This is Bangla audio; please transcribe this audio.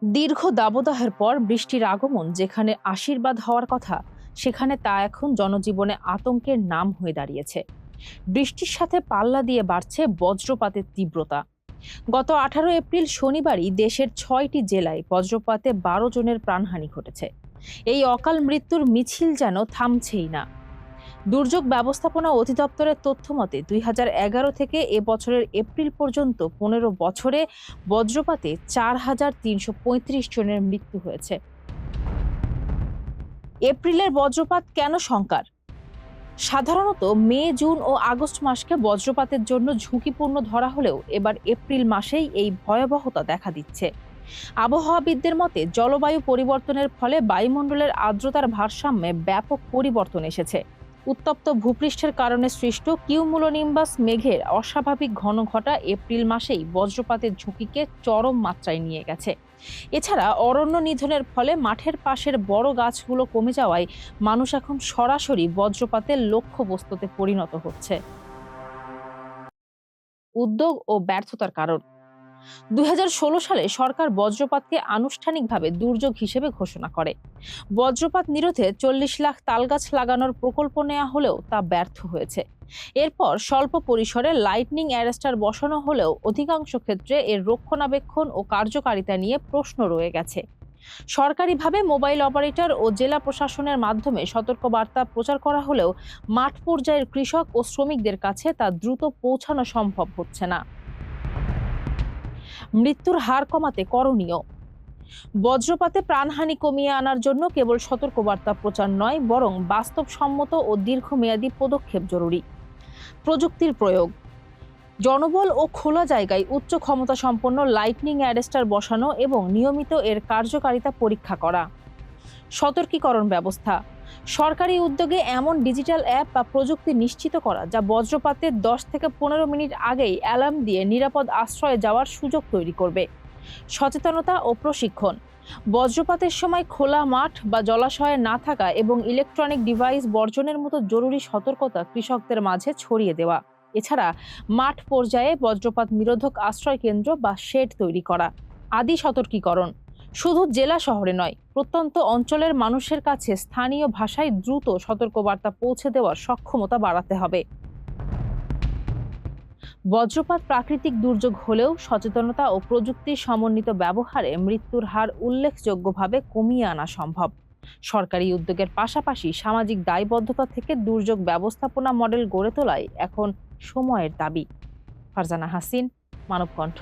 দীর্ঘ দাবদাহের পর বৃষ্টির আগমন যেখানে আশীর্বাদ হওয়ার কথা, সেখানে তা এখন জনজীবনে আতঙ্কের নাম হয়ে দাঁড়িয়েছে। বৃষ্টির সাথে পাল্লা দিয়ে বাড়ছে বজ্রপাতের তীব্রতা। গত 18 এপ্রিল শনিবারই দেশের 6টি জেলায় বজ্রপাতে 12 জনের প্রাণহানি ঘটেছে। এই অকাল মৃত্যুর মিছিল যেন থামছেই না। দুর্যোগ ব্যবস্থাপনা অধিদপ্তরের তথ্য মতে 2011 থেকে এ বছরের এপ্রিল পর্যন্ত 15 বছরে বজ্রপাতে 4335 জনের মৃত্যু হয়েছে। এপ্রিলের বজ্রপাত কেন শঙ্কার? সাধারণত মে, জুন ও আগস্ট মাসকে বজ্রপাতের জন্য ঝুঁকিপূর্ণ ধরা হলেও এবার এপ্রিল মাসেই এই ভয়াবহতা দেখা দিচ্ছে। আবহাওয়াবিদদের মতে জলবায়ু পরিবর্তনের ফলে বায়ুমণ্ডলের আর্দ্রতার ভারসাম্যে ব্যাপক পরিবর্তন এসেছে। উত্তপ্ত ভূপৃষ্ঠের কারণে সৃষ্ট কিউমুলোনিম্বাস মেঘের অস্বাভাবিক ঘন ঘটা এপ্রিল মাসেই বজ্রপাতের ঝুঁকিকে চরম মাত্রায় নিয়ে গেছে। এছাড়া অরণ্য নিধনের ফলে মাঠের পাশের বড় গাছগুলো কমে যাওয়ায় মানুষ এখন সরাসরি বজ্রপাতের লক্ষ্যবস্তুতে পরিণত হচ্ছে। উদ্যোগ ও ব্যর্থতার কারণ। 2016 সালে সরকার বজ্রপাতকে আনুষ্ঠানিকভাবে দুর্যোগ হিসেবে ঘোষণা করে। বজ্রপাত নিরোধে 40 লাখ তালগাছ লাগানোর প্রকল্প নেওয়া হলেও তা ব্যর্থ হয়েছে। এরপর স্বল্প পরিসরে লাইটনিং অ্যারেস্টার বসানো হলেও অধিকাংশ ক্ষেত্রে এর রক্ষণাবেক্ষণ ও কার্যকারিতা নিয়ে প্রশ্ন রয়ে গেছে। সরকারিভাবে মোবাইল অপারেটর ও জেলা প্রশাসনের মাধ্যমে সতর্কবার্তা প্রচার করা হলেও মাঠ পর্যায়ের কৃষক ও শ্রমিকদের কাছে তা দ্রুত পৌঁছানো সম্ভব হচ্ছে না। মৃত্যুর হার কমাতে করণীয়। বজ্রপাতে প্রাণহানি কমিয়ে আনার জন্য কেবল সতর্কবার্তা প্রচার নয়, বরং বাস্তবসম্মত ও দীর্ঘমেয়াদী পদক্ষেপ জরুরি। প্রযুক্তির প্রয়োগ। জনবল ও খোলা জায়গায় উচ্চ ক্ষমতা সম্পন্ন লাইটনিং অ্যারেস্টার বসানো এবং নিয়মিত এর কার্যকারিতা পরীক্ষা করা। সতর্কীকরণ ব্যবস্থা। সরকারি উদ্যোগে এমন ডিজিটাল অ্যাপ বা প্রযুক্তি নিশ্চিত করা যা বজ্রপাতের 10 থেকে 15 মিনিট আগেই অ্যালার্ম দিয়ে নিরাপদ আশ্রয়ে যাওয়ার সুযোগ তৈরি করবে। সচেতনতা ও প্রশিক্ষণ। বজ্রপাতের সময় খোলা মাঠ বা জলাশয়ে না থাকা এবং ইলেকট্রনিক ডিভাইস বর্জনের মতো জরুরি সতর্কতা কৃষকদের মাঝে ছড়িয়ে দেওয়া। এছাড়া মাঠ পর্যায়ে বজ্রপাত নিরোধক আশ্রয় কেন্দ্র বা শেড তৈরি করা। আদি সতর্কীকরণ। শুধু জেলা শহরে নয়, প্রত্যন্ত অঞ্চলের মানুষের কাছে স্থানীয় ভাষায় দ্রুত সতর্কবার্তা পৌঁছে দেওয়ার সক্ষমতা বাড়াতে হবে। বজ্রপাত প্রাকৃতিক দুর্যোগ হলেও সচেতনতা ও প্রযুক্তির সমন্বিত ব্যবহারে মৃত্যুর হার উল্লেখযোগ্যভাবে কমিয়ে আনা সম্ভব। সরকারি উদ্যোগের পাশাপাশি সামাজিক দায়বদ্ধতা থেকে দুর্যোগ ব্যবস্থাপনা মডেল গড়ে তোলাই এখন সময়ের দাবি। ফারজানা হাসিন, মানবকণ্ঠ।